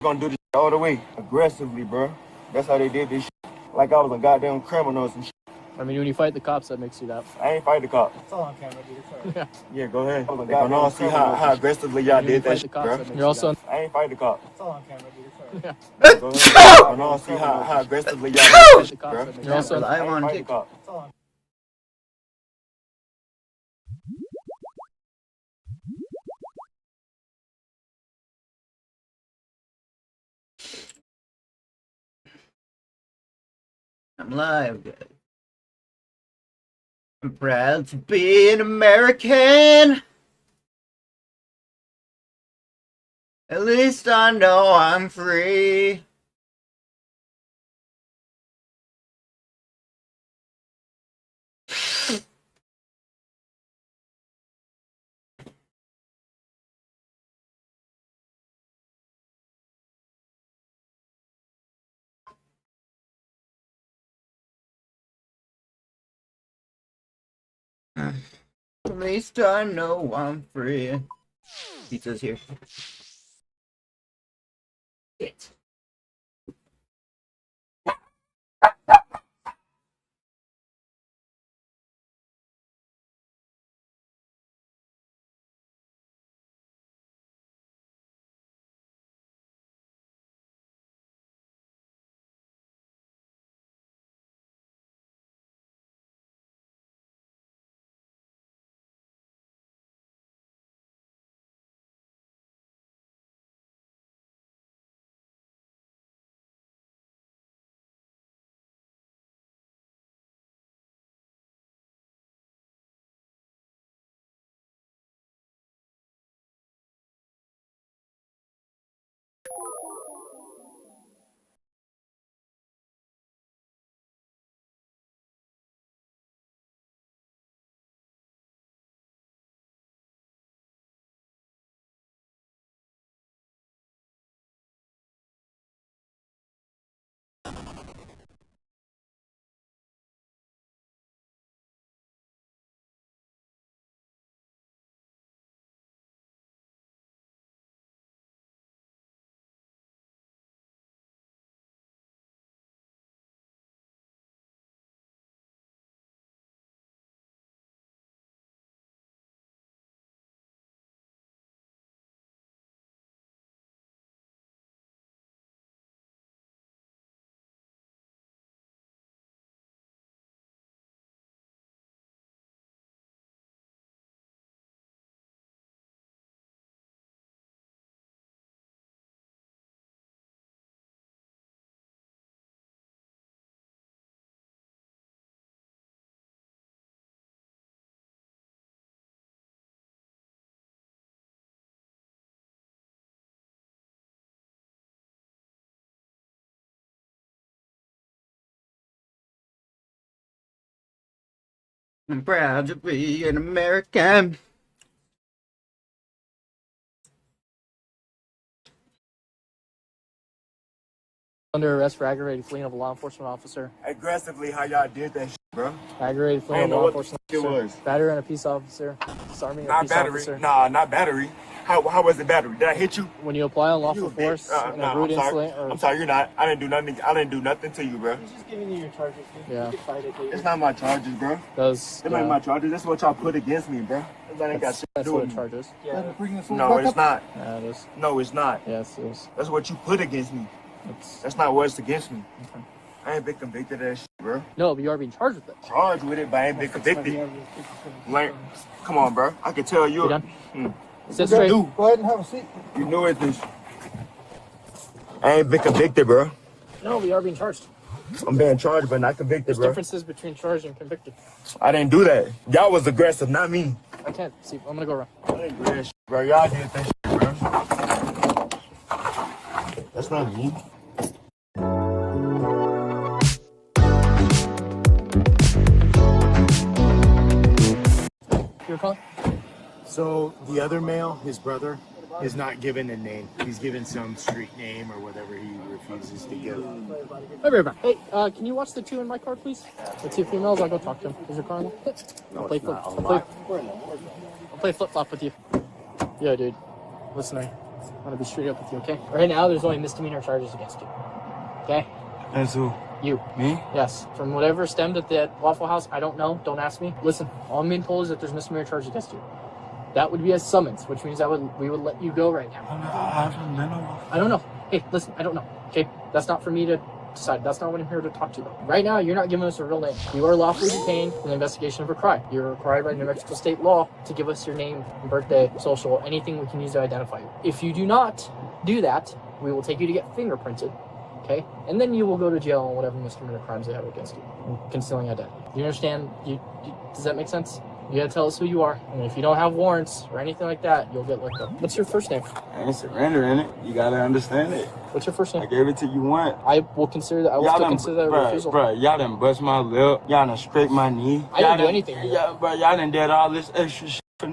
gonna do this all the way, aggressively, bro. That's how they did this shit. Like I was a goddamn criminal or some shit. I mean, when you fight the cops, that makes you that. I ain't fight the cops. It's all on camera, dude. Yeah. Yeah, go ahead. I don't know, see how aggressively y'all did that shit, bro. You're also. I ain't fight the cops. It's all on camera, dude. Yeah. Go ahead. I don't know, see how aggressively y'all did that shit, bro. You're also. I ain't fight the cops. It's all on. I'm live, guys. I'm proud to be an American. At least I know I'm free. At least I know I'm free. Pizza's here. It. I'm proud to be an American. Under arrest for aggravated fleeing of a law enforcement officer. Aggressively how y'all did that shit, bro. Aggravated I fleeing of didn't a know law what the enforcement shit officer. was. Battery on a peace officer. Disarming a Not peace battery. officer. Nah, not battery. How was it battery? Did I hit you? When you apply unlawful You a force bitch. in Nah, a rude I'm sorry. insolent or... I'm sorry, you're not. I didn't do nothing to you, bro. He's just giving you your charges, dude. Yeah. You can fight it, dude. It's not my charges, bro. Does... It ain't my charges. That's what y'all put against me, bro. That ain't got shit to That's do what with it me. charges. Yeah. No, it's not. Yeah, it is. No, it's not. Yes, it is. That's what you put against me. That's not what's against me. Okay. I ain't been convicted of that shit, bro. No, but you are being charged with it. Charged with it, but I ain't been convicted. Like, come on, bro. I can tell You you. done? Sit straight. Go ahead and have a seat. You knew it. This. I ain't been convicted, bro. No, we are being charged. I'm being charged, but not convicted, There's bro. differences between charged and convicted. I didn't do that. Y'all was aggressive, not me. I can't see. I'm gonna go around. I didn't do that shit, bro. Y'all did that shit, bro. That's not me. You were calling? So the other male, his brother, is not given a name. He's given some street name or whatever he refuses to give. I'll be right back. Hey, can you watch the two in my car, please? The two females. I'll go talk to them. Is your car on? I'll play flip flop with you. Yeah, dude. Listening. I'm gonna be straight up with you, okay? Right now, there's only misdemeanor charges against you. Okay? That's who? You. Me? Yes. From whatever stemmed at that Waffle House, I don't know. Don't ask me. Listen, all I'm being told is that there's misdemeanor charges against you. That would be a summons, which means we would let you go right now. I haven't been over. I don't know. Hey, listen, I don't know. Okay? That's not for me to decide. That's not what I'm here to talk to you about. Right now, you're not giving us a real name. You are lawfully detained in the investigation of a crime. You're required by New Mexico state law to give us your name, birthday, social, anything we can use to identify you. If you do not do that, we will take you to get fingerprinted. Okay? And then you will go to jail on whatever misdemeanor crimes they have against you. Concealing identity. You understand? Does that make sense? You gotta tell us who you are. And if you don't have warrants or anything like that, you'll get looked up. What's your first name? I ain't surrendering it. You gotta understand it. What's your first name? I gave it to you once. I will consider that. I will still consider that a refusal. Bro, y'all done bust my lip. Y'all done scraped my knee. I didn't do anything. Y'all done did all this extra shit. For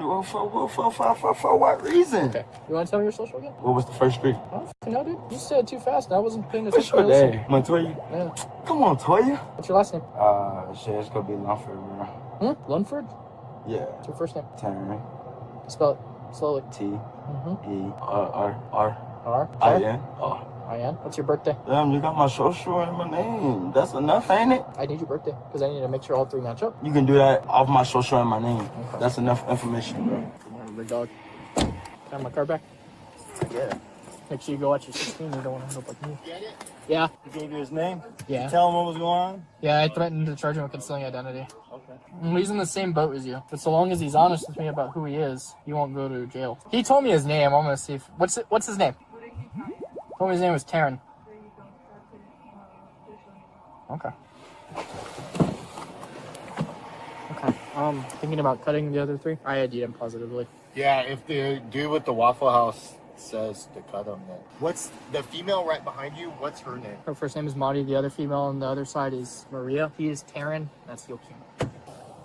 what reason? Okay. You want to tell me your social again? What was the first street? I don't fucking know, dude. You said it too fast, and I wasn't paying What's attention. your name? Montoya? Yeah. Come on, Toya. What's your last name? Shit, it's gonna be Lumford, bro. Lunford? Yeah. What's your first name? Taryn. Spell it slowly. T-E-R-R. R. I-N. I-N. What's your birthday? Damn, you got my social and my name. That's enough, ain't it? I need your birthday, because I need to make sure all three match up. You can do that off my social and my name. Okay. That's enough information, bro. Good morning, big dog. Can I have my car back? Yeah. Make sure you go watch your 16. You don't want to end up like me. Yeah. He gave you his name? Yeah. You tell him what was going on? Yeah, I threatened to charge him with concealing identity. Okay. He's in the same boat as you. But so long as he's honest with me about who he is, he won't go to jail. He told me his name. I'm gonna see if what's his name? Told me his name was Taryn. Okay. Okay. Thinking about cutting the other three. I ID'd him positively. Yeah, if the dude with the Waffle House says to cut him, then. What's the female right behind you? What's her name? Her first name is Maudie. The other female on the other side is Maria. He is Taryn. That's Yokim.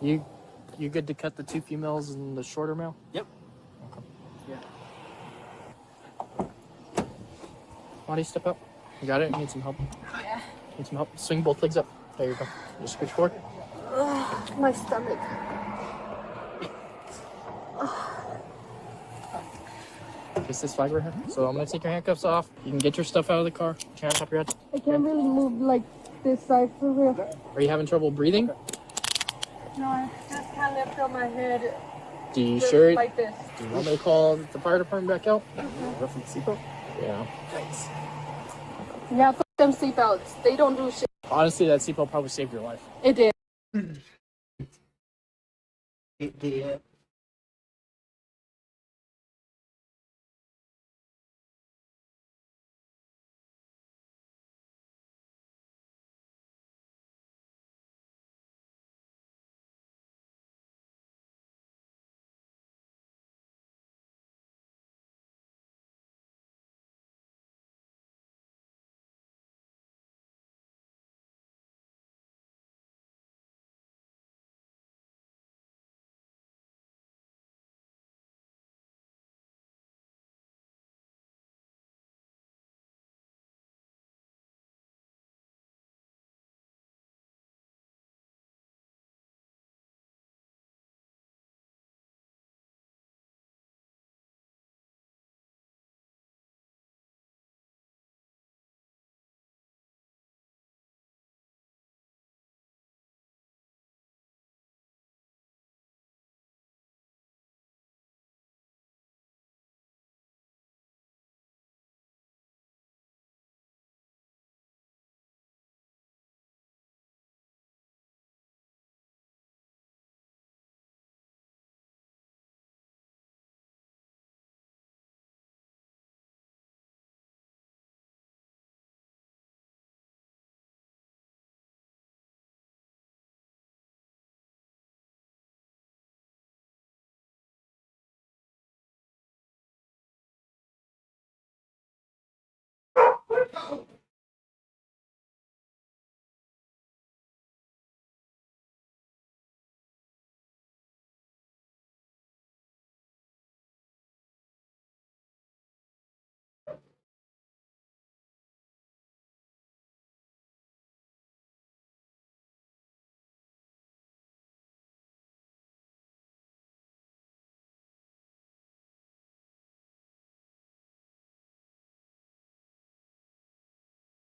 You good to cut the two females and the shorter male? Yep. Okay. Yeah. Maudie, step up. You got it? You need some help? Yeah. Need some help? Swing both legs up. There you go. Just scooch forward. My stomach. It's this flag right here. So I'm gonna take your handcuffs off. You can get your stuff out of the car. Put your hands on top of your head. I can't really move like this side for real. Are you having trouble breathing? No, I just can't lift up my head. Do you Just sure? like this. Do you want me to call the fire department back out? Roughly seatbelt? Yeah. Thanks. Yeah, fuck them seatbelts. They don't do shit. Honestly, that seatbelt probably saved your life. It did. It did.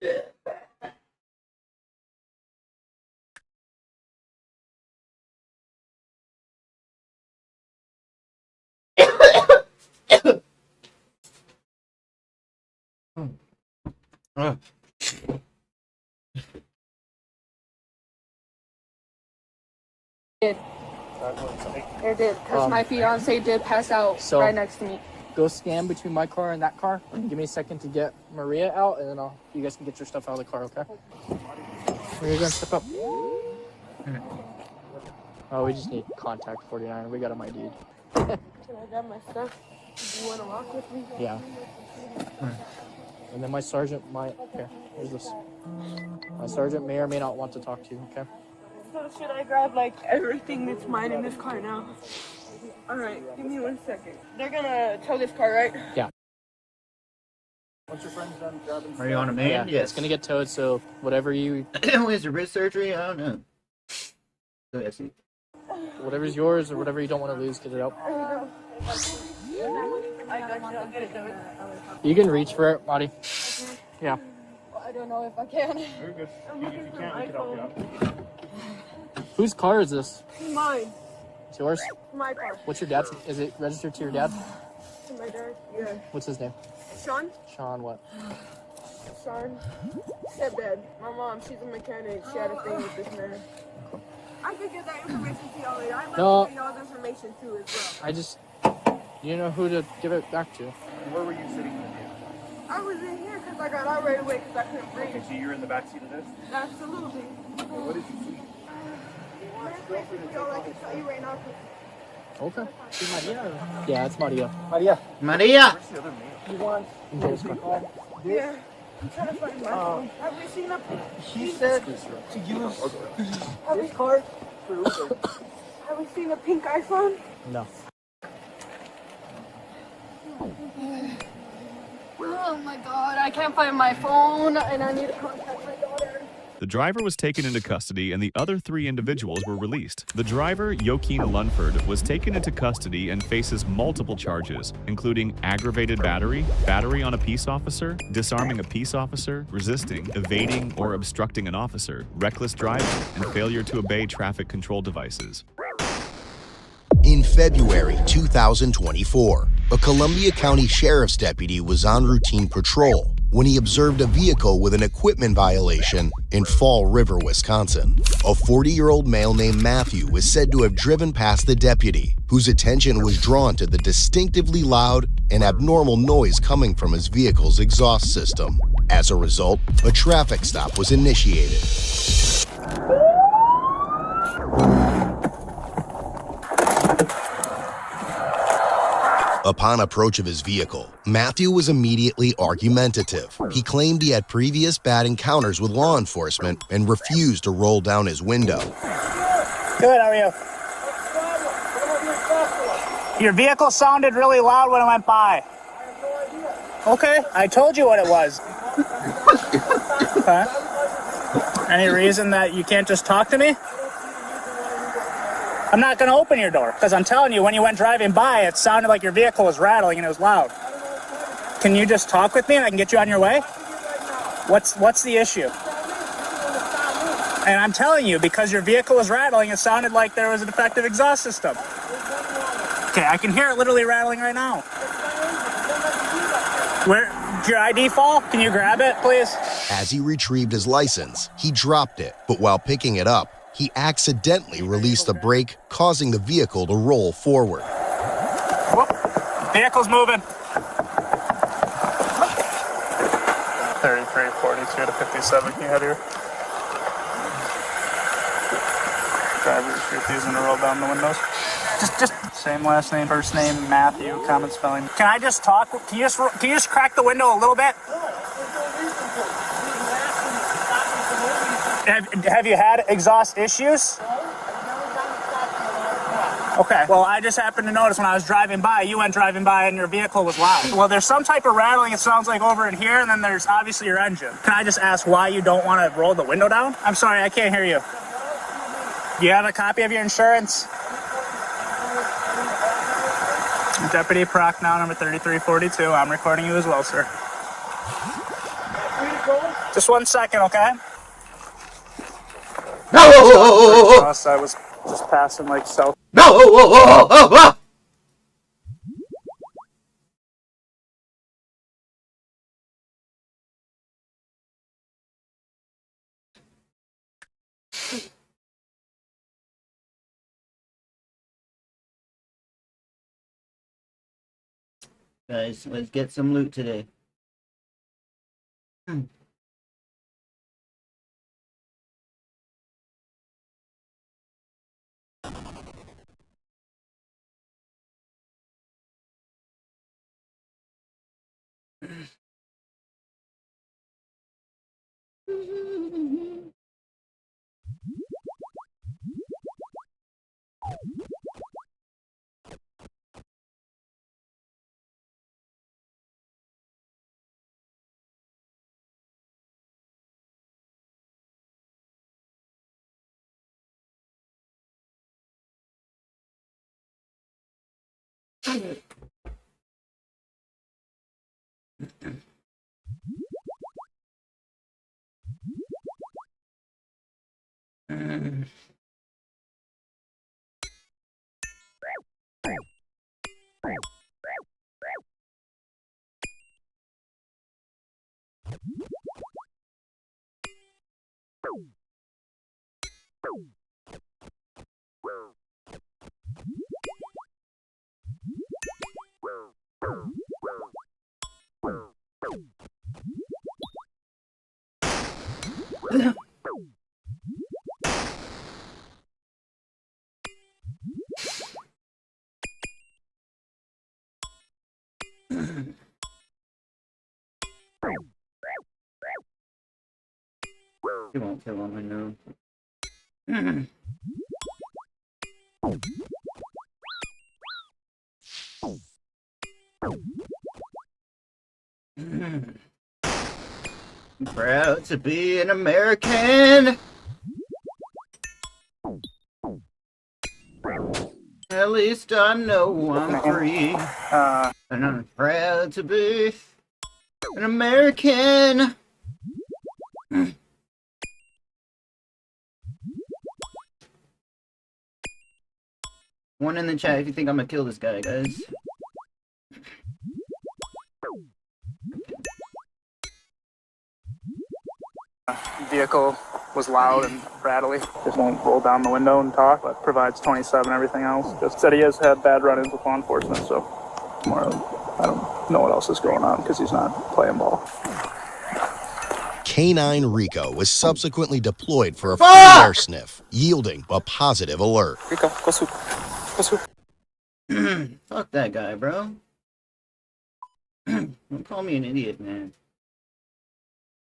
It did, because my fiance did pass out so- right next to me. Go scan between my car and that car. Give me a second to get Maria out, and then you guys can get your stuff out of the car, okay? Maria, you're gonna step up. Oh, we just need contact 49. We got him ID'd. Can I grab my stuff? Do you want to walk with me? Yeah. And then my sergeant might. Here, here's this. My sergeant may or may not want to talk to you, okay? So should I grab like everything that's mine in this car now? Alright, give me 1 second. They're gonna tow this car, right? Yeah. Once your friend's done grabbing Are you on a man? Yeah, Yes. it's gonna get towed, so whatever you. Is it wrist surgery? I don't know. Go ahead, see. Whatever's yours or whatever you don't want to lose, get it out. I got you, I'll get it done. You can reach for it, Marty. Yeah. I don't know if I can. You're good. I'm If looking you for can't, my we can help you iPhone. out. Whose car is this? Mine. It's yours? My car. What's your dad's? Is it registered to your dad? My dad. Yeah. What's his name? Sean? Sean what? Sean. Stepdad. My mom, she's a mechanic. She had a thing with this man. I could get that information to y'all later. I'd like No. to get y'all's information too as well. I just. You know who to give it back to. Where were you sitting in the vehicle? I was in here because I got out right away because I couldn't breathe. Okay, so you're in the back seat of this? Absolutely. What did you see? Y'all, I can tell you right now. Okay. Yeah, it's Maria. Maria! Where's the other male? In Joe's car. Yeah. I'm trying to find my phone. Have we seen a... He said to use this card for Uber. Have we seen a pink iPhone? No. Oh my god, I can't find my phone and I need to contact my daughter. The driver was taken into custody and the other 3 individuals were released. The driver, Joaquin Lunford, was taken into custody and faces multiple charges, including aggravated battery, battery on a peace officer, disarming a peace officer, resisting, evading or obstructing an officer, reckless driving, and failure to obey traffic control devices. In February 2024, a Columbia County Sheriff's deputy was on routine patrol when he observed a vehicle with an equipment violation in Fall River, Wisconsin. A 40-year-old male named Matthew was said to have driven past the deputy, whose attention was drawn to the distinctively loud and abnormal noise coming from his vehicle's exhaust system. As a result, a traffic stop was initiated. Upon approach of his vehicle, Matthew was immediately argumentative. He claimed he had previous bad encounters with law enforcement and refused to roll down his window. Good, how are you? Your vehicle sounded really loud when it went by. Okay, I told you what it was. Okay. Any reason that you can't just talk to me? I'm not going to open your door, because I'm telling you, when you went driving by, it sounded like your vehicle was rattling and it was loud. Can you just talk with me and I can get you on your way? What's the issue? And I'm telling you, because your vehicle was rattling, it sounded like there was a defective exhaust system. Okay, I can hear it literally rattling right now. Where did your ID fall? Can you grab it, please? As he retrieved his license, he dropped it, but while picking it up, he accidentally released the brake, causing the vehicle to roll forward. Whoop. Vehicle's moving. 3342 to 57. Can you head here? Driver, refusing to roll down the windows. Just same last name, first name, Matthew, common spelling. Can I just talk? Can you just crack the window a little bit? Have you had exhaust issues? Okay. Well, I just happened to notice when I was driving by, you went driving by and your vehicle was loud. Well, there's some type of rattling, it sounds like, over in here, and then there's obviously your engine. Can I just ask why you don't want to roll the window down? I'm sorry, I can't hear you. Do you have a copy of your insurance? Deputy Proc now, number 3342. I'm recording you as well, sir. Just 1 second, okay? No! I was just passing like south. No! Guys, let's get some loot today. You won't kill him, I know. I'm proud to be an American. At least I know I'm free. And I'm proud to be an American. One in the chat if you think I'm gonna kill this guy, guys. Vehicle was loud and rattly. Just won't roll down the window and talk, but provides 27 everything else. Just said he has had bad run-ins with law enforcement, so more I don't know what else is going on because he's not playing ball. Canine Rico was subsequently deployed for a free air sniff, yielding a positive alert. Rico, go soup. Go soup. Fuck that guy, bro. Don't call me an idiot, man.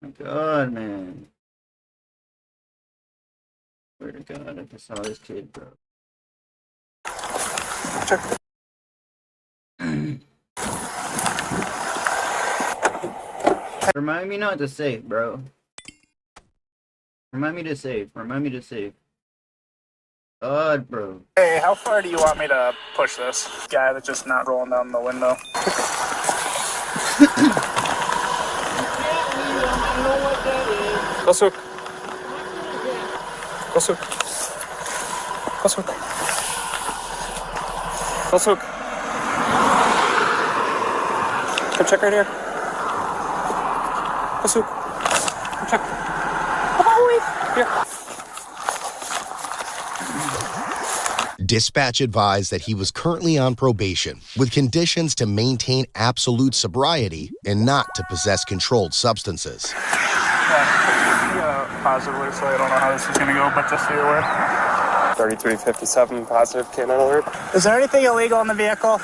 My God, man. Swear to God, I just saw this kid, bro. Check. Remind me not to save, bro. Remind me to save. Remind me to save. God, bro. Hey, how far do you want me to push this guy that's just not rolling down the window? Go souk. Go souk. Go souk. Go souk. Come check right here. Go souk. Come check. Come on, wait. Here. Dispatch advised that he was currently on probation with conditions to maintain absolute sobriety and not to possess controlled substances. Positively, so I don't know how this is going to go, but just so you're aware. 3357 positive canine alert. Is there anything illegal in the vehicle?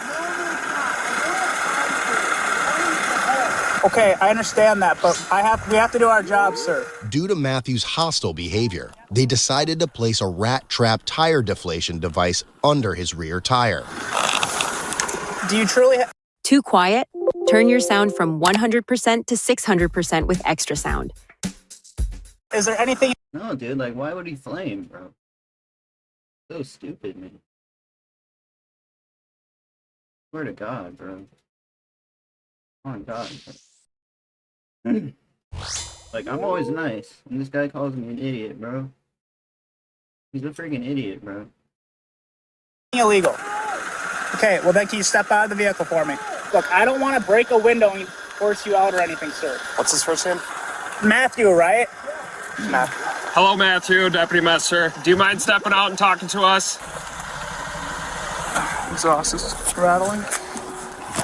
Okay, I understand that, but we have to do our job, sir. Due to Matthew's hostile behavior, they decided to place a rat trap tire deflation device under his rear tire. Do you truly Too quiet? Turn your sound from 100% to 600% with extra sound. Is there anything? No, dude, like, why would he flame, bro? So stupid, man. Swear to God, bro. Oh my God. Like, I'm always nice, and this guy calls me an idiot, bro. He's a freaking idiot, bro. Illegal. Okay, well then can you step out of the vehicle for me? Look, I don't want to break a window and force you out or anything, sir. What's his first name? Matthew, right? Matthew. Hello, Matthew, Deputy Messer. Do you mind stepping out and talking to us? Exhaust is rattling.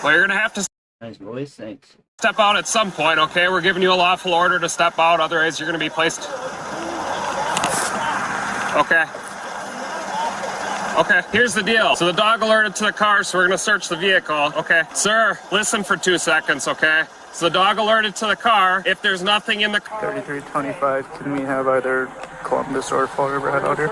Well, you're gonna have to Nice voice, thanks. step out at some point, okay? We're giving you a lawful order to step out, otherwise you're gonna be placed. Okay. Okay, here's the deal. So the dog alerted to the car, so we're gonna search the vehicle. Okay, sir, listen for 2 seconds, okay? So the dog alerted to the car. If there's nothing in the car... 3325, can we have either Columbus or Fall Riverhead out here?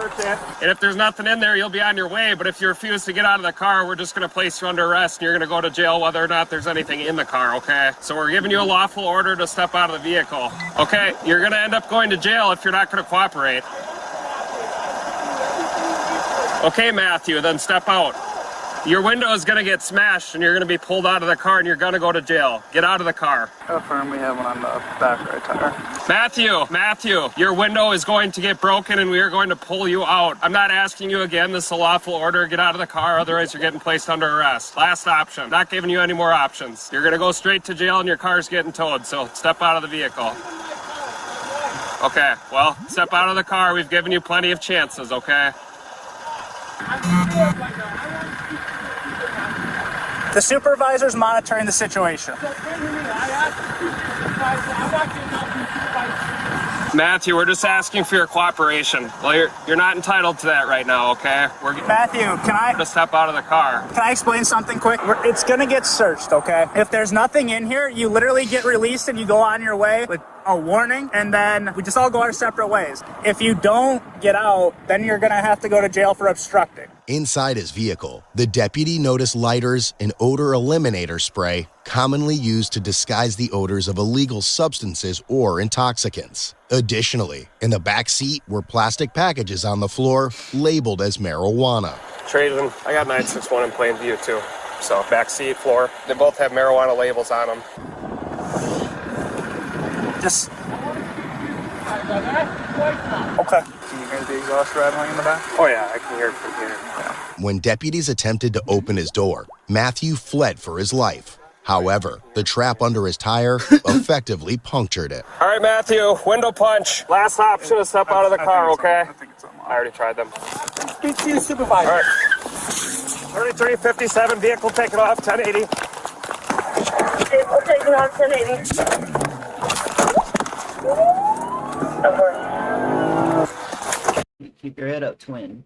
And if there's nothing in there, you'll be on your way. But if you refuse to get out of the car, we're just going to place you under arrest and you're going to go to jail whether or not there's anything in the car, okay? So we're giving you a lawful order to step out of the vehicle. Okay, you're going to end up going to jail if you're not going to cooperate. Okay, Matthew, then step out. Your window is going to get smashed and you're going to be pulled out of the car and you're going to go to jail. Get out of the car. Affirm, we have one on the back right tire. Matthew, your window is going to get broken and we are going to pull you out. I'm not asking you again. This is a lawful order. Get out of the car, otherwise you're getting placed under arrest. Last option. Not giving you any more options. You're going to go straight to jail and your car's getting towed, so step out of the vehicle. Okay, well, step out of the car. We've given you plenty of chances, okay? The supervisor's monitoring the situation. Matthew, we're just asking for your cooperation. Well, you're not entitled to that right now, okay? Matthew, can I... to step out of the car. Can I explain something quick? It's gonna get searched, okay? If there's nothing in here, you literally get released and you go on your way with a warning, and then we just all go our separate ways. If you don't get out, then you're gonna have to go to jail for obstructing. Inside his vehicle, the deputy noticed lighters and odor eliminator spray commonly used to disguise the odors of illegal substances or intoxicants. Additionally, in the back seat were plastic packages on the floor labeled as marijuana. Traded. I got 961 in plain view too. So back seat, floor. They both have marijuana labels on them. Just... Okay. Can you hear the exhaust rattling in the back? Oh yeah, I can hear it from here. When deputies attempted to open his door, Matthew fled for his life. However, the trap under his tire effectively punctured it. All right, Matthew, window punch. Last option is step out of the car, okay? I already tried them. Speak to your supervisor. All right. 3357, vehicle taken off, 1080. Vehicle taken off, 1080. Keep your head up, twin.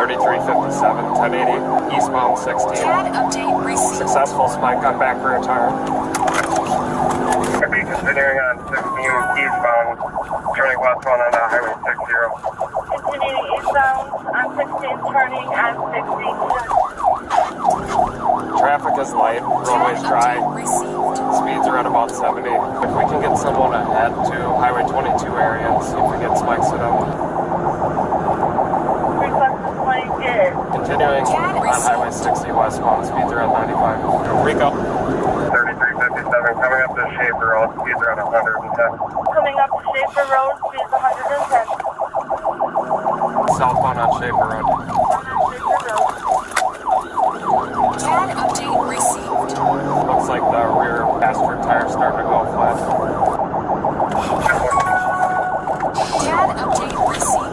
3357, 1080, eastbound 16. Update received. Successful spike on back rear tire. Continuing on 16 eastbound, turning westbound on Highway 60. Continuing eastbound on 16, turning on 60. Traffic is light, roadway's dry. Speeds are at about 70. If we can get someone ahead to Highway 22 area and see if we get spikes to them. Continuing on Highway 60 westbound, speeds are at 95. Rico. 3357, coming up to Schaefer Road, speeds are at 110. Coming up to Schaefer Road, speeds 110. Southbound on Schaefer Road. Update received. Looks like the rear passenger tire's starting to go flat. Update received.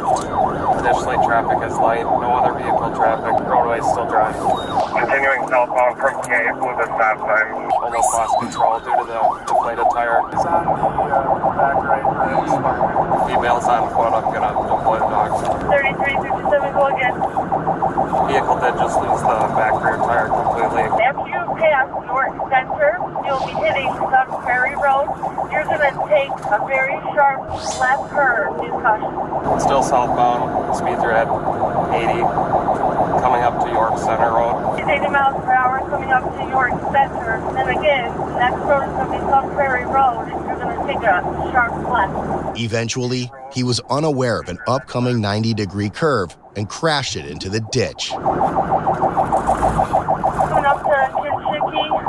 Additionally, traffic is light, no other vehicle traffic, roadway is still dry. Continuing southbound from Cape with a stop sign. Almost lost control due to the deflated tire. It's on the back right. Female's on foot, I'm gonna deploy the dogs. 3357, go again. Vehicle did just lose the back rear tire completely. After you pass York Center, you'll be hitting Sun Prairie Road. You're going to take a very sharp left turn. Use caution. Still southbound, speeds are at 80. Coming up to York Center Road. 80 miles per hour coming up to York Center. And again, next road is going to be Sun Prairie Road. You're going to take a sharp left. Eventually, he was unaware of an upcoming 90-degree curve and crashed it into the ditch. Coming up to Kinshiki,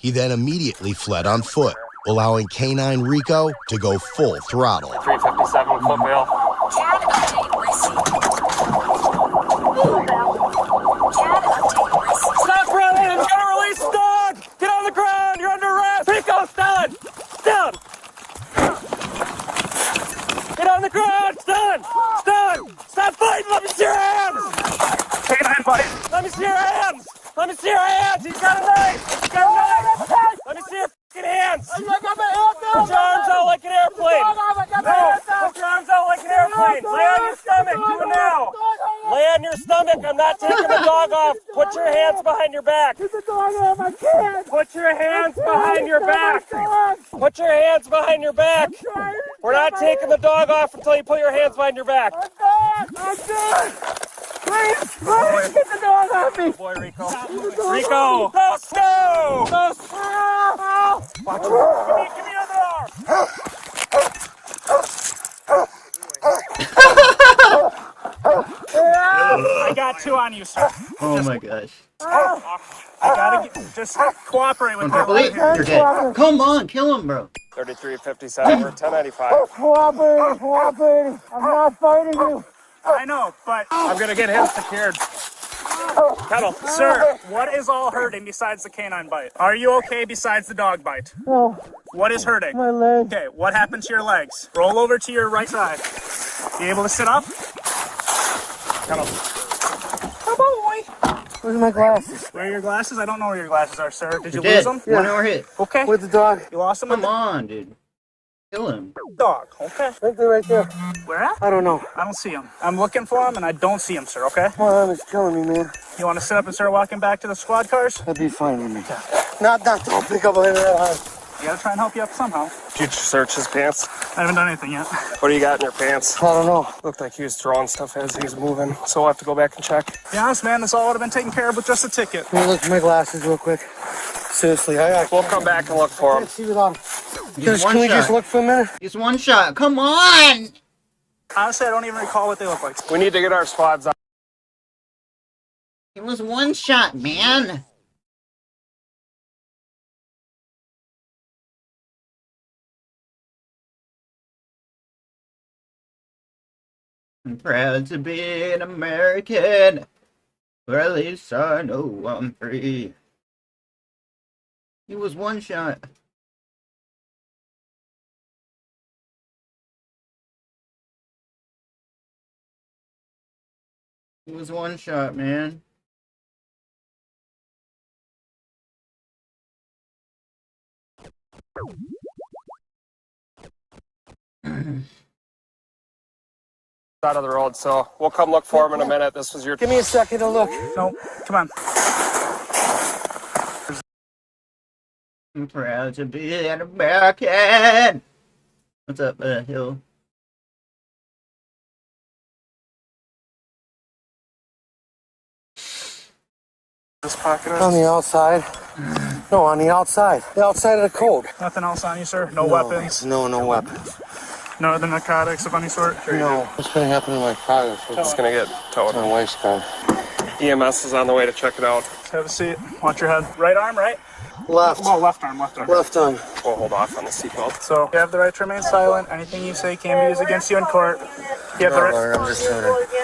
He then immediately fled on foot, allowing Canine Rico to go full throttle. 357 footbill. CAD update received. CAD update received. Stop running! I'm gonna release the dog! Get on the ground! You're under arrest! Rico, stand! Stand! Get on the ground! Stand! Stand! Stop fighting! Let me see your hands! Canine bite. Let me see your hands! Let me see your hands! He's got a knife! He's got a knife! Let me see your fucking hands! Put your arms out like an airplane! No! Put your arms out like an airplane! Lay on your stomach! Do it now! Lay on your stomach! I'm not taking the dog off! Put your hands behind your back! Put your hands behind your back! Put your hands behind your back! We're not taking the dog off until you put your hands behind your back! I'm good. Please, get the dog off me. Boy, Rico. Rico! Go slow! Go slow! Watch it. Give me your other arm! I got two on you, sir. Oh my gosh. I gotta just cooperate with me. You're dead. Come on, kill him, bro. 3357 or 1095. Cooperating. I'm not fighting you. I know, but I'm gonna get him secured. Kettle. sir, what is all hurting besides the canine bite? Are you okay besides the dog bite? No, What is hurting? my leg. Okay, what happened to your legs? Roll over to your right side. You able to sit up? Kettle. Come on, boy. Where's my glasses? Where are your glasses? I don't know where your glasses are, sir. Did you You're lose dead. them? 1 hour hit. Okay. With the dog. You lost them? Come on, dude. Kill him. Dog. Okay. I think they're right there. Where at? I don't know. I don't see him. I'm looking for him and I don't see him, sir, okay? My arm is killing me, man. You want to sit up and start walking back to the squad cars? That'd be fine with me. Not, don't pick up later that hard. You gotta try and help you up somehow. Did you search his pants? I haven't done anything yet. What do you got in your pants? I don't know. Looked like he was throwing stuff as he was moving, so we'll have to go back and check. To be honest, man, this all would have been taken care of with just a ticket. Let me look at my glasses real quick. Seriously, We'll come back and look for him. can't see without them. Just Can we just look for a minute? Just one shot. Come on. Honestly, I don't even recall what they look like. We need to get our squads out. It was one shot, man. I'm proud to be an American, or at least I know I'm free. It was one shot. It was one shot, man. Out of the road, so we'll come look for him in a minute. This was your... Give me a second to look. No, come on. I'm proud to be an American. What's up, Hill? This pocket On the outside. No, on the outside. The outside of the code. Nothing else on you, sir? No weapons? No weapons. No other narcotics of any sort? No. What's going to happen to my car? It's gonna get towed. My wife's car. EMS is on the way to check it out. Have a seat. Watch your head. Right arm, right? Left. Oh, left arm, left arm. Left arm. We'll hold off on the seatbelt. So, you have the right to remain silent. Anything you say can be used against you in court. You have the right... I'm just doing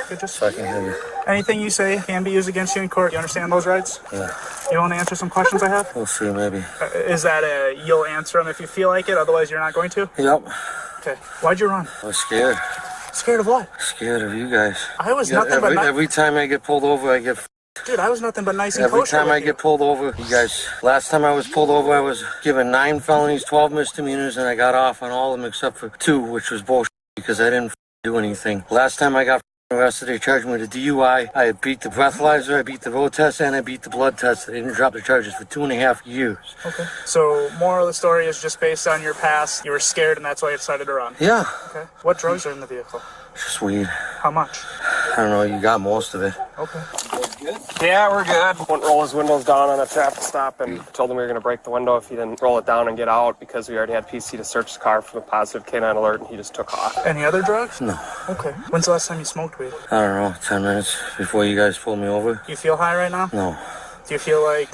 it. So I can hear you. Anything you say can be used against you in court. You understand those rights? Yeah. You want to answer some questions I have? We'll see, maybe. Is that a you'll answer them if you feel like it, otherwise you're not going to? Yep. Okay. Why'd you run? I was scared. Scared of what? Scared of you guys. I was nothing but every time I get pulled over, I get... Dude, I was nothing but nice and Every kosher time with I you. get pulled over, you guys... Last time I was pulled over, I was given 9 felonies, 12 misdemeanors, and I got off on all of them except for 2, which was bullshit because I didn't do anything. Last time I got arrested, they charged me with a DUI. I beat the breathalyzer, I beat the road test, and I beat the blood test. They didn't drop the charges for 2.5 years. Okay. So, moral of the story is just based on your past. You were scared, and that's why you decided to run. Yeah. Okay. What drugs are in the vehicle? Just weed. How much? I don't know, you got most of it. Okay. Yeah, we're good. Wouldn't roll his windows down on a traffic stop and told him we were going to break the window if he didn't roll it down and get out because we already had PC to search his car from a positive canine alert and he just took off. Any other drugs? No. Okay. When's the last time you smoked weed? I don't know, 10 minutes before you guys pulled me over. You feel high right now? No. Do you feel like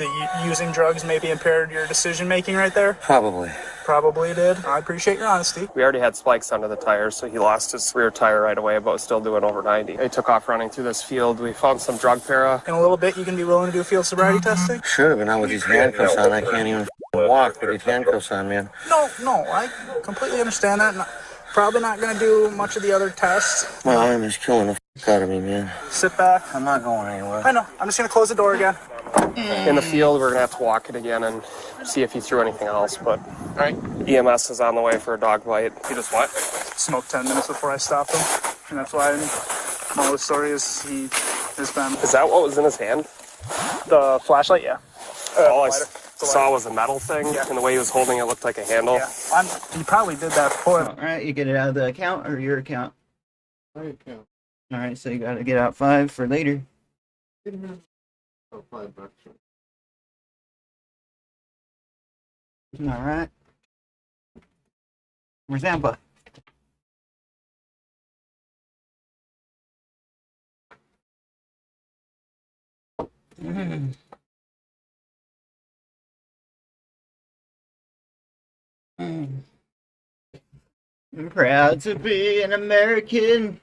using drugs maybe impaired your decision making right there? Probably. Probably did. I appreciate your honesty. We already had spikes under the tires, so he lost his rear tire right away, but was still doing over 90. He took off running through this field. We found some drug para. In a little bit, you can be willing to do field sobriety testing? Sure, but not with these handcuffs on. I can't even walk with these handcuffs on, man. No, I completely understand that. Probably not going to do much of the other tests. My arm is killing the out of me, man. Sit back. I'm not going anywhere. I know. I'm just going to close the door again. In the field, we're going to have to walk it again and see if he threw anything else, but EMS is on the way for a dog bite. He just what? Smoked 10 minutes before I stopped him. And that's why moral of the story is he has been... Is that what was in his hand? The flashlight, yeah. All I saw was a metal thing, and the way he was holding it looked like a handle. Yeah, he probably did that before. All right, you get it out of the account or your account? My account. All right, so you got to get out 5 for later. Oh, $5. All right. Where's Ampa? I'm proud to be an American.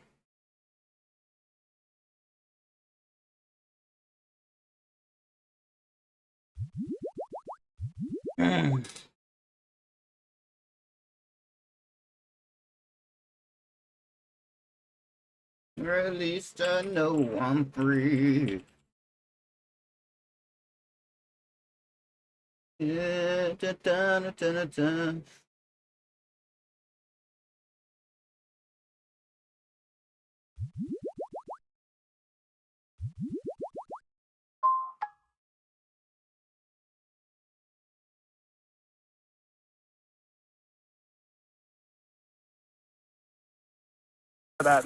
Or at least I know I'm free. Yeah, da, da, da, da, da. That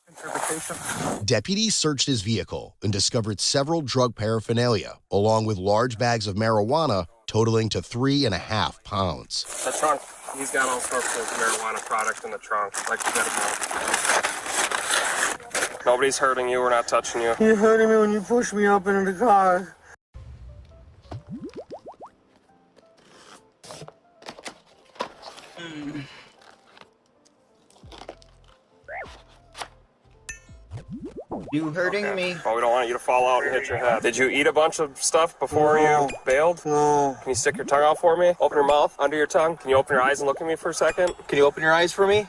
interpretation. Deputies searched his vehicle and discovered several drug paraphernalia, along with large bags of marijuana totaling to 3.5 pounds. The trunk, he's got all sorts of marijuana product in the trunk, like you got a Nobody's hurting you, we're not touching you. You're hurting me when you push me up into the car. You hurting me? Well, we don't want you to fall out and hit your head. Did you eat a bunch of stuff before you bailed? No. Can you stick your tongue out for me? Open your mouth, under your tongue. Can you open your eyes and look at me for a second? Can you open your eyes for me?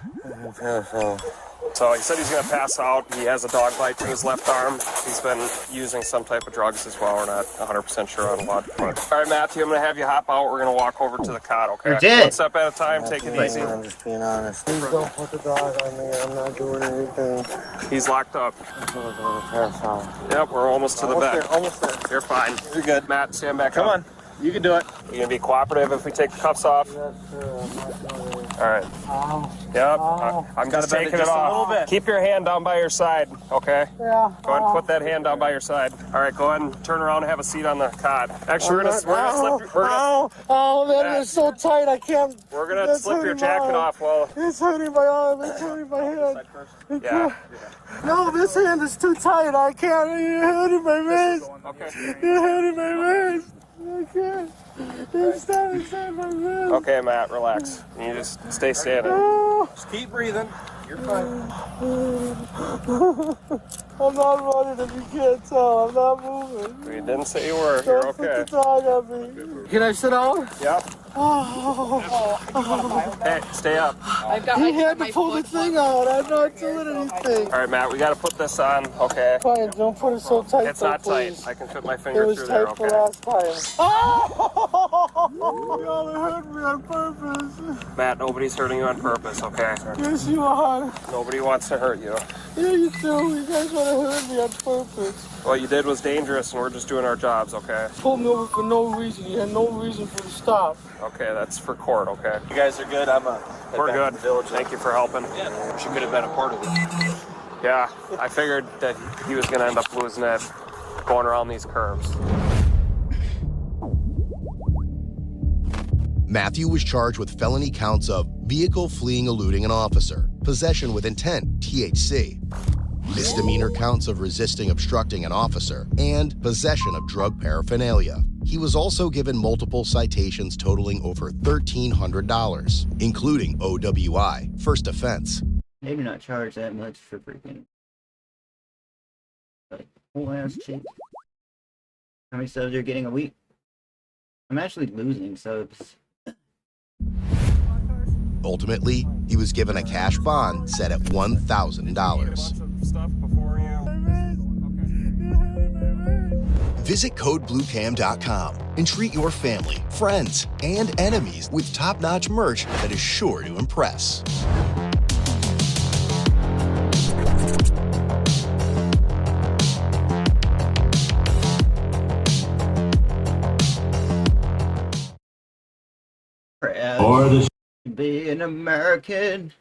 So he said he's going to pass out. He has a dog bite to his left arm. He's been using some type of drugs as well. We're not 100% sure on what. But. All right, Matthew, I'm going to have you hop out. We're going to walk over to the cot, okay? You did. 1 step at a time. Take it easy. I'm just being honest. Please don't put the dog on me. I'm not doing anything. He's locked up. I'm gonna pass out. Yep, we're almost to the bed. Almost there. You're fine. You're good. Matt, stand back Come up. on. You can do it. You gonna be cooperative if we take the cuffs off? Yes, sir. I'm not doing it. All right. Yep. I'm just taking it off. a little bit. Keep your hand down by your side, okay? Yeah. Go ahead and put that hand down by your side. All right, go ahead and turn around and have a seat on the cot. Actually, we're gonna slip. That is so tight. I can't. We're gonna slip your jacket off while. It's hurting my arm. It's hurting my hand. Yeah. No, this hand is too tight. I can't. You're hurting my wrist. Okay. You're hurting my wrist. I can't. It's not inside my wrist. Okay, Matt, relax. You just stay standing. Just keep breathing. You're fine. I'm not running if you can't tell. I'm not moving. We didn't say you were. Don't You're put okay. the dog on me. Can I sit down? Yep. Oh. Hey, stay up. He had to pull the thing out. I'm not doing anything. All right, Matt, we got to put this on, okay? Fine, don't put it so tight. It's not please. tight. I can put my It finger was through tight there, for okay? last time. Oh! Y'all hurt me on purpose. Matt, nobody's hurting you on purpose, okay? Yes, you are. Nobody wants to hurt you. Yeah, you do. You guys want to hurt me on purpose. What you did was dangerous, and we're just doing our jobs, okay? Pulled me over for no reason. You had no reason for the stop. Okay, that's for court, okay? You guys are good. We're good. Thank you for helping. Yeah, she could have been a part of it. Yeah, I figured that he was going to end up losing it going around these curves. Matthew was charged with felony counts of vehicle fleeing eluding an officer, possession with intent, THC, misdemeanor counts of resisting obstructing an officer, and possession of drug paraphernalia. He was also given multiple citations totaling over $1,300, including OWI, first offense. They do not charge that much for freaking like whole ass cheap. How many subs you're getting a week? I'm actually losing subs. Ultimately, he was given a cash bond set at $1,000. Visit CodeBlueCam.com and treat your family, friends, and enemies with top-notch merch that is sure to impress. Proud to be an American.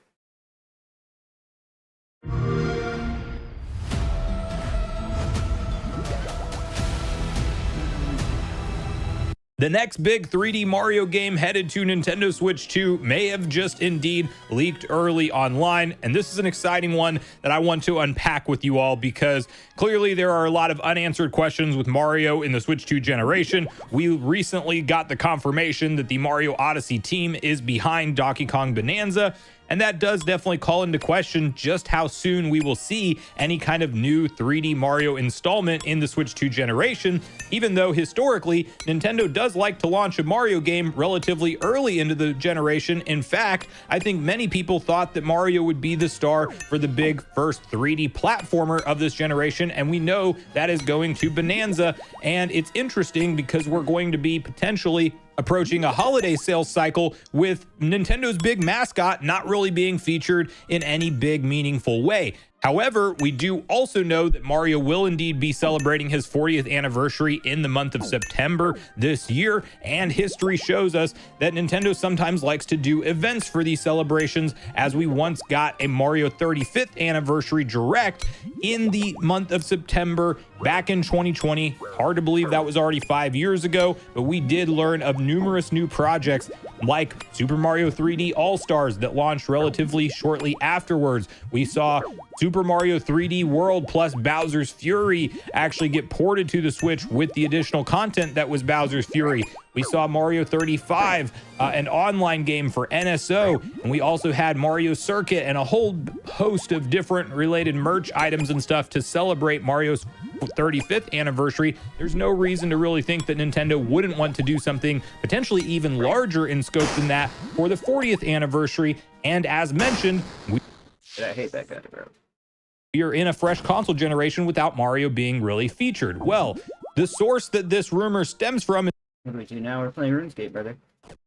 The next big 3D Mario game headed to Nintendo Switch 2 may have just indeed leaked early online, and this is an exciting one that I want to unpack with you all because clearly there are a lot of unanswered questions with Mario in the Switch 2 generation. We recently got the confirmation that the Mario Odyssey team is behind Donkey Kong Bonanza, and that does definitely call into question just how soon we will see any kind of new 3D Mario installment in the Switch 2 generation, even though historically, Nintendo does like to launch a Mario game relatively early into the generation. In fact, I think many people thought that Mario would be the star for the big first 3D platformer of this generation, and we know that is going to Bonanza. And it's interesting because we're going to be potentially approaching a holiday sales cycle with Nintendo's big mascot not really being featured in any big meaningful way. However, we do also know that Mario will indeed be celebrating his 40th anniversary in the month of September this year, and history shows us that Nintendo sometimes likes to do events for these celebrations, as we once got a Mario 35th anniversary direct in the month of September back in 2020. Hard to believe that was already 5 years ago, but we did learn of numerous new projects like Super Mario 3D All-Stars that launched relatively shortly afterwards. We saw Super Mario 3D World plus Bowser's Fury actually get ported to the Switch with the additional content that was Bowser's Fury. We saw Mario 35, an online game for NSO, and we also had Mario Circuit and a whole host of different related merch items and stuff to celebrate Mario's 35th anniversary. There's no reason to really think that Nintendo wouldn't want to do something potentially even larger in scope than that for the 40th anniversary. And as mentioned, I hate that guy, bro. We are in a fresh console generation without Mario being really featured. Well, the source that this rumor stems from now we're playing RuneScape, brother.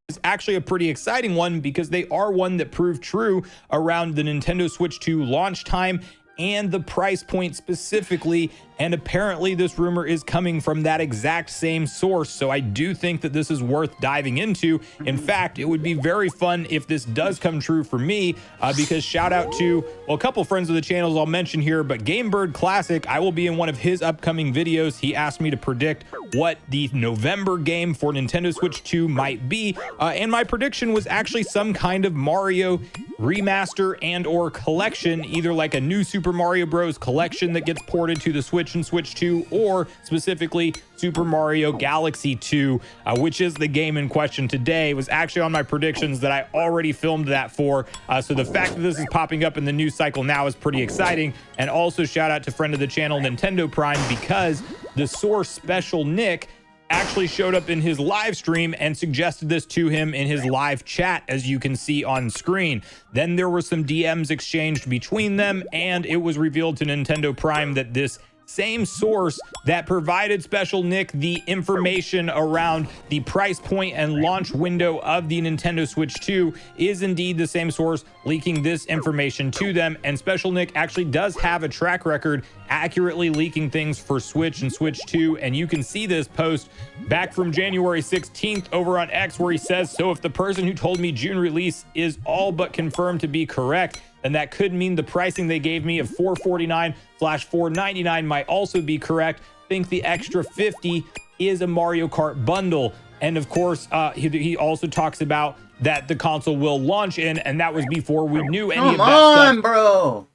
Is actually a pretty exciting one because they are one that proved true around the Nintendo Switch 2 launch time and the price point specifically, and apparently this rumor is coming from that exact same source, so I do think that this is worth diving into. In fact, it would be very fun if this does come true for me, because shout out to, well, a couple friends of the channels I'll mention here, but Gamebird Classic, I will be in one of his upcoming videos. He asked me to predict what the November game for Nintendo Switch 2 might be, and my prediction was actually some kind of Mario remaster and or collection, either like a new Super Mario Bros. Collection that gets ported to the Switch and Switch 2, or specifically Super Mario Galaxy 2, which is the game in question today. It was actually on my predictions that I already filmed that for, so the fact that this is popping up in the news cycle now is pretty exciting. And also shout out to friend of the channel Nintendo Prime, because the source Special Nick actually showed up in his live stream and suggested this to him in his live chat, as you can see on screen. Then there were some DMs exchanged between them, and it was revealed to Nintendo Prime that this same source that provided Special Nick the information around the price point and launch window of the Nintendo Switch 2 is indeed the same source leaking this information to them. And Special Nick actually does have a track record accurately leaking things for Switch and Switch 2, and you can see this post back from January 16th over on X, where he says, "So if the person who told me June release is all but confirmed to be correct, then that could mean the pricing they gave me of $449/$499 might also be correct. Think the extra $50 is a Mario Kart bundle." And of course, he also talks about that the console will launch in, and that was before we knew any of that stuff. Come on, bro.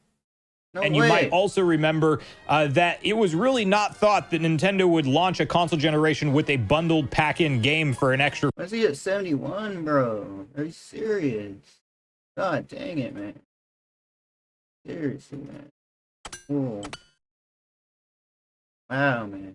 And you might also remember that it was really not thought that Nintendo would launch a console generation with a bundled pack-in game for an extra. Why is he at 71, bro? Are you serious? God dang it, man. Seriously, man. Cool. Wow, man.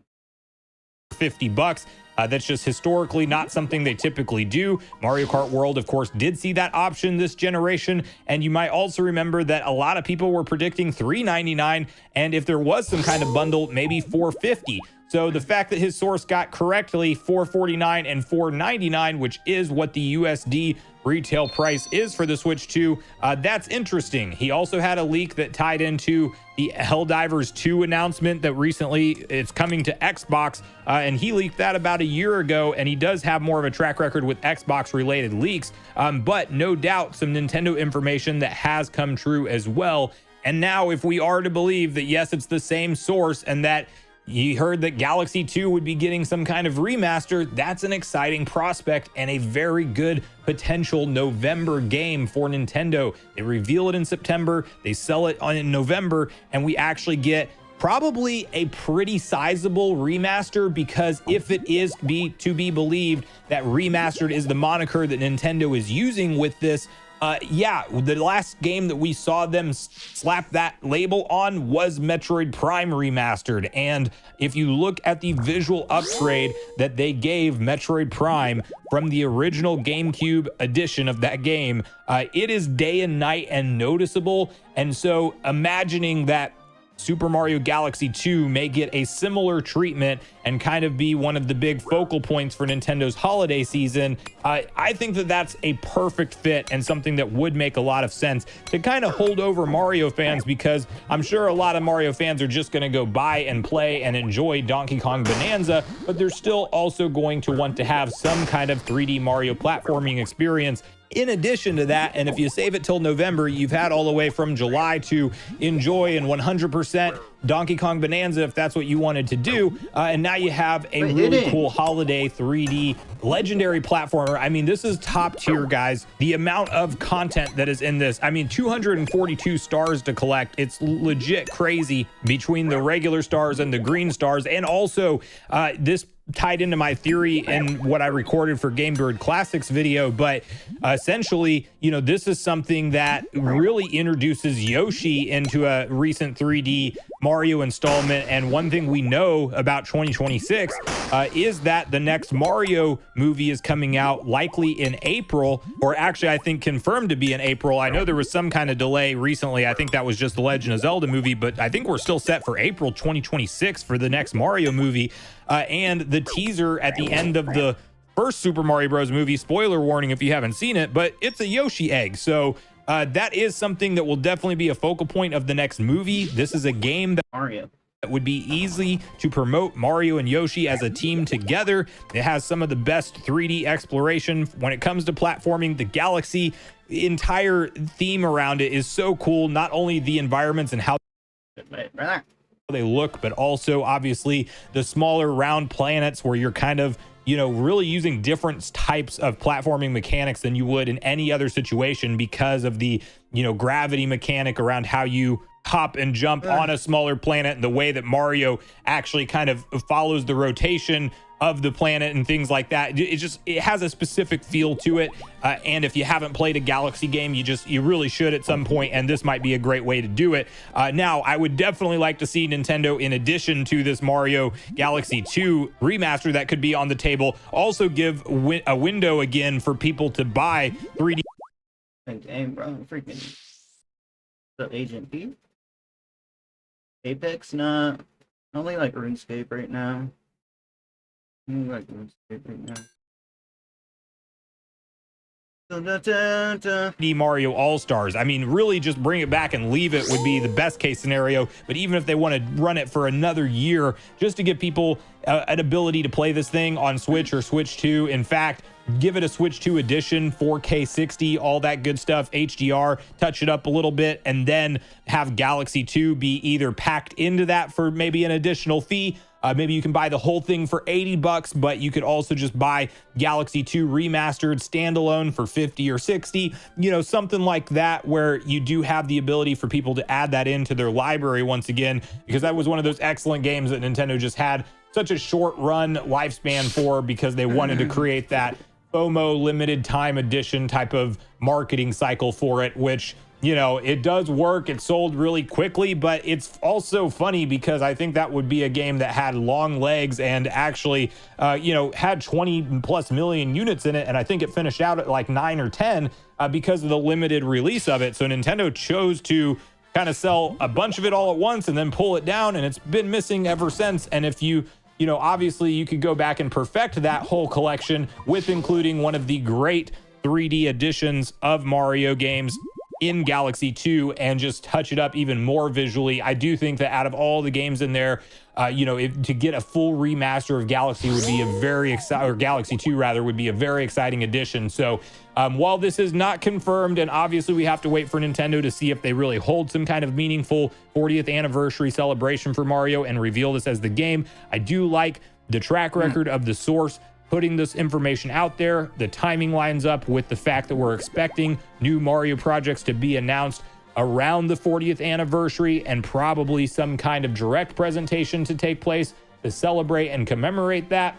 $50. That's just historically not something they typically do. Mario Kart World, of course, did see that option this generation. And you might also remember that a lot of people were predicting $399. And if there was some kind of bundle, maybe $450. So the fact that his source got correctly $449 and $499, which is what the USD retail price is for the Switch 2, that's interesting. He also had a leak that tied into the Helldivers 2 announcement that recently it's coming to Xbox, and he leaked that about a year ago, and he does have more of a track record with Xbox related leaks, but no doubt some Nintendo information that has come true as well. And now if we are to believe that yes, it's the same source and that you heard that Galaxy 2 would be getting some kind of remaster, that's an exciting prospect and a very good potential November game for Nintendo. They reveal it in September, they sell it in November, and we actually get probably a pretty sizable remaster, because if it is to be believed that remastered is the moniker that Nintendo is using with this, yeah, the last game that we saw them slap that label on was Metroid Prime Remastered. And if you look at the visual upgrade that they gave Metroid Prime from the original GameCube edition of that game, it is day and night and noticeable. And so imagining that Super Mario Galaxy 2 may get a similar treatment and kind of be one of the big focal points for Nintendo's holiday season, I think that that's a perfect fit and something that would make a lot of sense to kind of hold over Mario fans, because I'm sure a lot of Mario fans are just going to go buy and play and enjoy Donkey Kong Bonanza, but they're still also going to want to have some kind of 3D Mario platforming experience in addition to that. And if you save it till November, you've had all the way from July to enjoy and 100% Donkey Kong Bonanza if that's what you wanted to do, and now you have a really cool holiday 3D legendary platformer. I mean, this is top tier, guys. The amount of content that is in this, I mean, 242 stars to collect. It's legit crazy between the regular stars and the green stars. And also this tied into my theory and what I recorded for Game Bird Classics video, but essentially, you know, this is something that really introduces Yoshi into a recent 3D Mario installment. And one thing we know about 2026 is that the next Mario movie is coming out likely in April, or actually I think confirmed to be in April. I know there was some kind of delay recently. I think that was just the Legend of Zelda movie, but I think we're still set for April 2026 for the next Mario movie. And the teaser at the end of the first Super Mario Bros. Movie, spoiler warning if you haven't seen it, but it's a Yoshi egg. So that is something that will definitely be a focal point of the next movie. This is a game that Mario would be easy to promote Mario and Yoshi as a team together. It has some of the best 3D exploration when it comes to platforming. The Galaxy entire theme around it is so cool. Not only the environments and how they look, but also obviously the smaller round planets where you're kind of, you know, really using different types of platforming mechanics than you would in any other situation because of the, you know, gravity mechanic around how you hop and jump on a smaller planet, and the way that Mario actually kind of follows the rotation of the planet and things like that. It has a specific feel to it. And if you haven't played a Galaxy game, you really should at some point, and this might be a great way to do it. Now, I would definitely like to see Nintendo, in addition to this Mario Galaxy 2 remaster that could be on the table, also give a window again for people to buy 3D. Damn, bro, freaking Agent P. Apex, nah. I only like RuneScape right now. I only like RuneScape right now. Mario All-Stars. I mean, really just bring it back and leave it would be the best case scenario. But even if they want to run it for another year, just to give people an ability to play this thing on Switch or Switch 2. In fact, give it a Switch 2 edition, 4K 60, all that good stuff, HDR, touch it up a little bit, and then have Galaxy 2 be either packed into that for maybe an additional fee. Maybe you can buy the whole thing for $80, but you could also just buy Galaxy 2 remastered standalone for 50 or 60, you know, something like that, where you do have the ability for people to add that into their library once again, because that was one of those excellent games that Nintendo just had such a short run lifespan for, because they wanted to create that FOMO limited time edition type of marketing cycle for it, which, you know, it does work. It sold really quickly, but it's also funny because I think that would be a game that had long legs and actually, you know, had 20+ million units in it. And I think it finished out at like 9 or 10 because of the limited release of it. So Nintendo chose to kind of sell a bunch of it all at once and then pull it down. And it's been missing ever since. And if you know, obviously you could go back and perfect that whole collection with including one of the great 3D editions of Mario games in Galaxy 2 and just touch it up even more visually. I do think that out of all the games in there, you know, to get a full remaster of Galaxy would be a very exciting, or Galaxy 2 rather, would be a very exciting addition. So while this is not confirmed, and obviously we have to wait for Nintendo to see if they really hold some kind of meaningful 40th anniversary celebration for Mario and reveal this as the game, I do like the track record of the source putting this information out there. The timing lines up with the fact that we're expecting new Mario projects to be announced around the 40th anniversary, and probably some kind of direct presentation to take place to celebrate and commemorate that.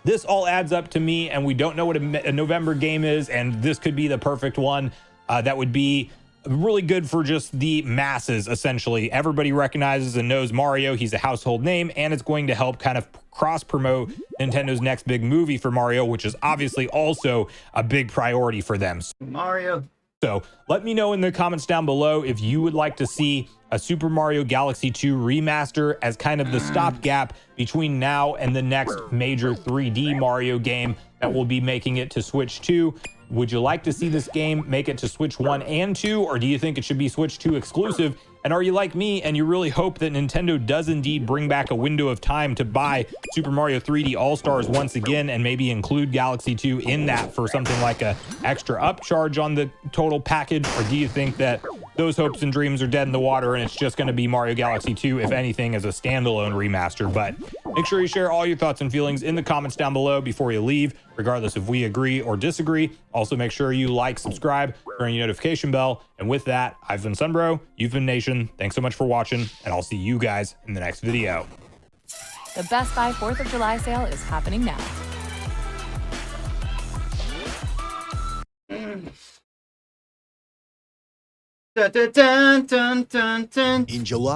This all adds up to me, and we don't know what a November game is, and this could be the perfect one. That would be really good for just the masses, essentially. Everybody recognizes and knows Mario. He's a household name, and it's going to help kind of cross-promote Nintendo's next big movie for Mario, which is obviously also a big priority for them. Mario. So let me know in the comments down below if you would like to see a Super Mario Galaxy 2 remaster as kind of the stopgap between now and the next major 3D Mario game that will be making it to Switch 2. Would you like to see this game make it to Switch 1 and 2, or do you think it should be Switch 2 exclusive? And are you like me and you really hope that Nintendo does indeed bring back a window of time to buy Super Mario 3D All-Stars once again and maybe include Galaxy 2 in that for something like a extra upcharge on the total package? Or do you think that those hopes and dreams are dead in the water and it's just going to be Mario Galaxy 2, if anything, as a standalone remaster? But make sure you share all your thoughts and feelings in the comments down below before you leave, regardless if we agree or disagree. Also, make sure you like, subscribe, turn your notification bell. And with that, I've been Sunbro, you've been Nation. Thanks so much for watching, and I'll see you guys in the next video. The Best Buy 4th of July sale is happening now. Dun, dun, dun, dun, dun, dun. In July.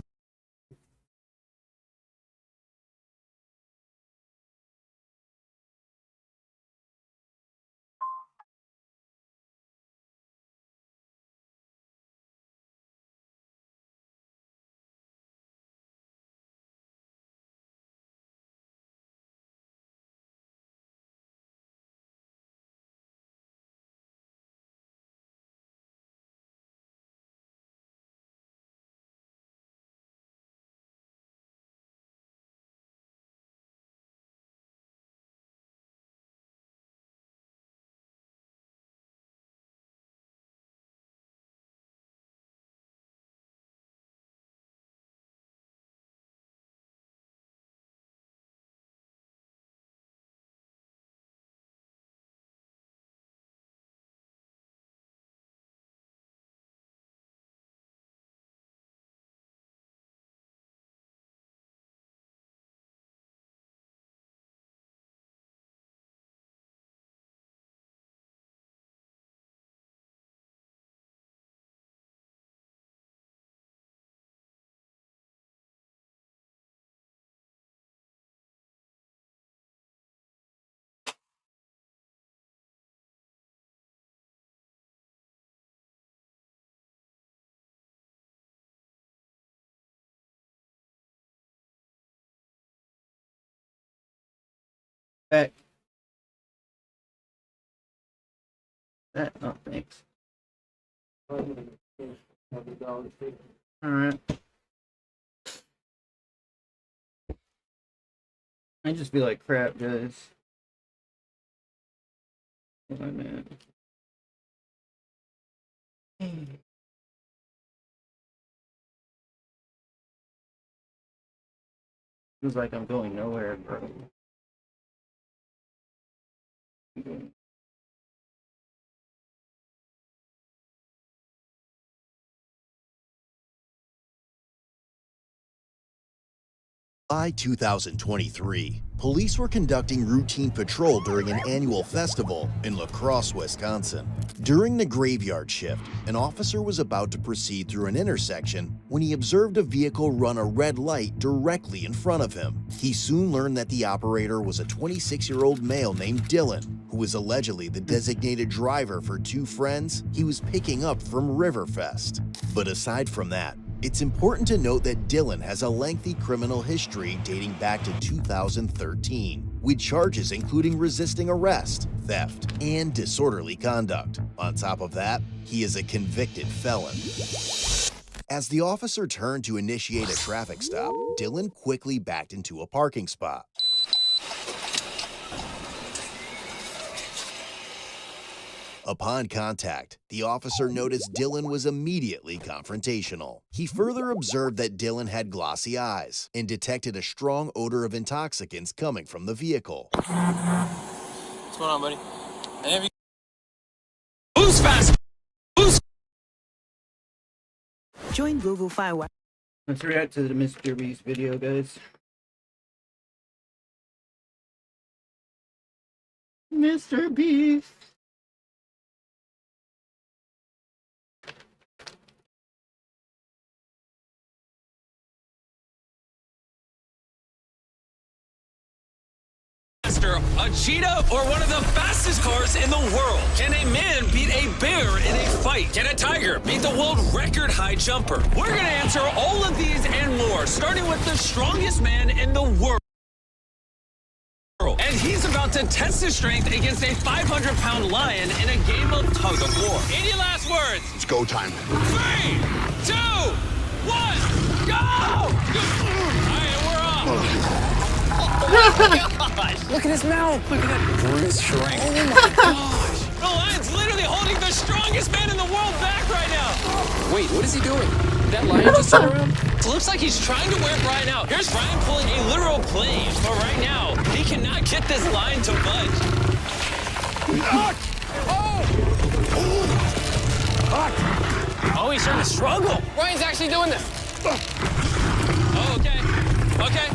Hey. Oh, thanks. Alright. I just feel like crap, guys. Oh, man. Feels like I'm going nowhere, bro. By 2023, police were conducting routine patrol during an annual festival in La Crosse, Wisconsin. During the graveyard shift, an officer was about to proceed through an intersection when he observed a vehicle run a red light directly in front of him. He soon learned that the operator was a 26-year-old male named Dylan, who was allegedly the designated driver for two friends he was picking up from Riverfest. But aside from that, it's important to note that Dylan has a lengthy criminal history dating back to 2013, with charges including resisting arrest, theft, and disorderly conduct. On top of that, he is a convicted felon. As the officer turned to initiate a traffic stop, Dylan quickly backed into a parking spot. Upon contact, the officer noticed Dylan was immediately confrontational. He further observed that Dylan had glossy eyes and detected a strong odor of intoxicants coming from the vehicle. What's going on, buddy? Who's fast? Who's... Join Google Firewire. Let's react to the Mr. Beast video, guys. Mr. Beast. A cheetah or one of the fastest cars in the world? Can a man beat a bear in a fight? Can a tiger beat the world record high jumper? We're gonna answer all of these and more, starting with the strongest man in the world. And he's about to test his strength against a 500-pound lion in a game of tug of war. Any last words? It's go time. 3, 2, 1, go! All right, we're off. Oh my gosh! Look at his mouth! Look at that bruised shrink. Oh my gosh! The lion's literally holding the strongest man in the world back right now! Wait, what is he doing? Did that lion just turn around? It looks like he's trying to wear Brian out. Here's Brian pulling a literal plane, but right now, he cannot get this lion to budge. Oh, he's starting to struggle. Brian's actually doing this. Oh, okay. Okay.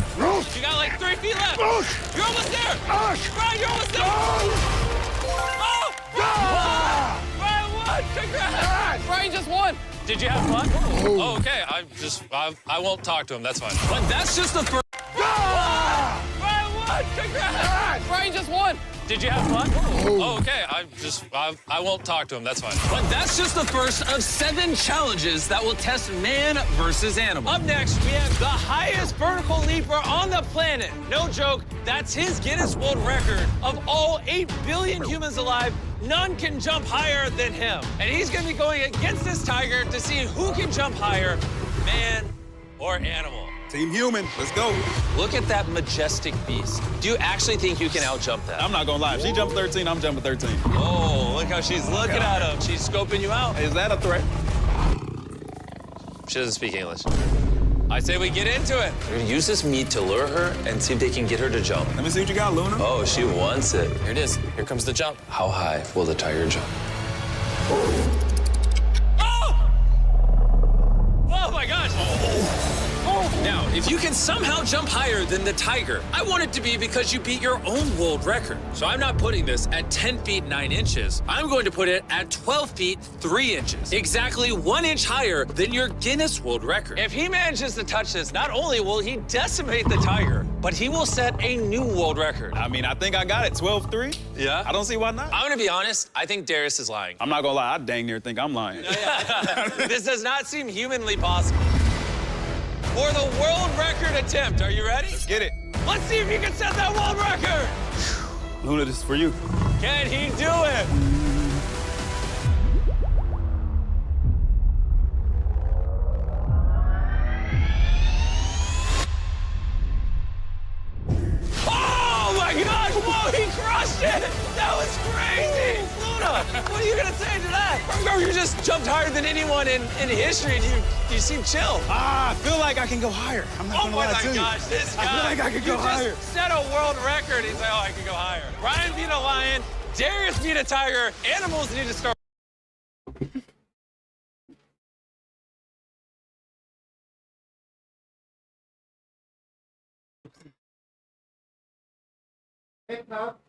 You got like 3 feet left. You're almost there. Brian, you're almost there. Oh! Brian won. Congrats. Brian just won. Did you have fun? Oh, okay. I won't talk to him. That's fine. But that's just the first. Brian won. Congrats. Brian just won. Did you have fun? Oh, okay. I won't talk to him. That's fine. But that's just the first of 7 challenges that will test man versus animal. Up next, we have the highest vertical leaper on the planet. No joke, that's his Guinness World Record. Of all 8 billion humans alive, none can jump higher than him. And he's gonna be going against this tiger to see who can jump higher, man or animal. Team human, let's go. Look at that majestic beast. Do you actually think you can out-jump that? I'm not gonna lie, if she jumped 13, I'm jumping 13. Oh, look how she's looking at him. She's scoping you out. Is that a threat? She doesn't speak English. I say we get into it. We're gonna use this meat to lure her and see if they can get her to jump. Let me see what you got, Luna. Oh, she wants it. Here it is. Here comes the jump. How high will the tiger jump? Oh! Oh my gosh! Now, if you can somehow jump higher than the tiger, I want it to be because you beat your own world record. So I'm not putting this at 10 feet 9 inches. I'm going to put it at 12 feet 3 inches. Exactly 1 inch higher than your Guinness World Record. If he manages to touch this, not only will he decimate the tiger, but he will set a new world record. I mean, I think I got it, 12-3. Yeah? I don't see why not. I'm gonna be honest, I think Darius is lying. I'm not gonna lie, I dang near think I'm lying. This does not seem humanly possible. For the world record attempt, are you ready? Let's get it. Let's see if you can set that world record. Luna, this is for you. Can he do it? Oh my gosh, whoa, he crushed it. That was crazy. What are you gonna say to that? Bro, you just jumped higher than anyone in history, and you seem chill. I feel like I can go higher. I'm not gonna lie to you. Oh my gosh, this guy. I feel like I could go higher. Just set a world record. He's like, oh, I can go higher. Ryan beat a lion. Darius beat a tiger. Animals need to start. Hey, Pop.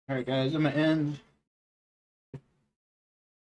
All right, guys, I'm gonna end